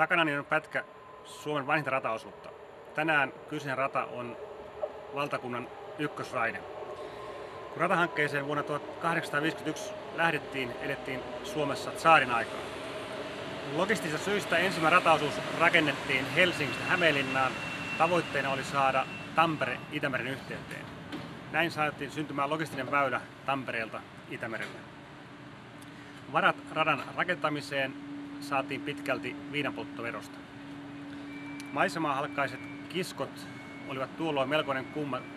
Takanani on pätkä Suomen vanhinta rataosuutta. Tänään kyseinen rata on valtakunnan ykkösraide. Kun ratahankkeeseen vuonna 1851 lähdettiin, elettiin Suomessa tsaarin aikaa. Logistisista syistä ensimmäinen rataosuus rakennettiin Helsingistä Hämeenlinnaan. Tavoitteena oli saada Tampere Itämeren yhteyteen. Näin saatiin syntymään logistinen väylä Tampereelta Itämerelle. Varat radan rakentamiseen saatiin pitkälti viinanpolttoverosta. Maisemahalkkaiset kiskot olivat tuolloin melkoinen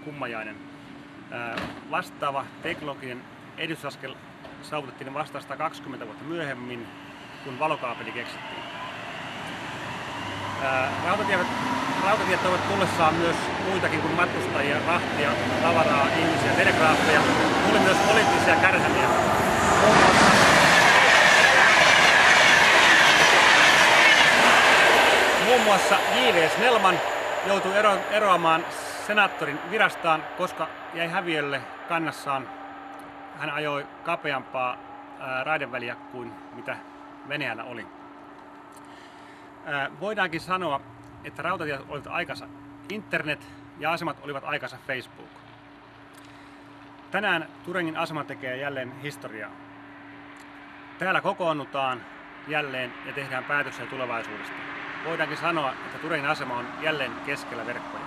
kummajainen. Vastaava teknologinen edistysaskel saavutettiin vasta 120 vuotta myöhemmin, kun valokaapeli keksittiin. Rautatiet toivat tullessaan myös muitakin kuin matkustajia, rahtia, tavaraa, ihmisiä, telegraafeja. Tuli myös poliittisia kärhämiä. Muun muassa J.V. Snellman joutui eroamaan senaattorin virastaan, koska jäi häviölle kannassaan. Hän ajoi kapeampaa raideväliä kuin mitä Venäjällä oli. Voidaankin sanoa, että rautatiet olivat aikansa internet ja asemat olivat aikansa Facebook. Tänään Turingin asema tekee jälleen historiaa. Täällä kokoonnutaan jälleen ja tehdään päätöksiä tulevaisuudesta. Voidaankin sanoa, että Turingin asema on jälleen keskellä verkkoja.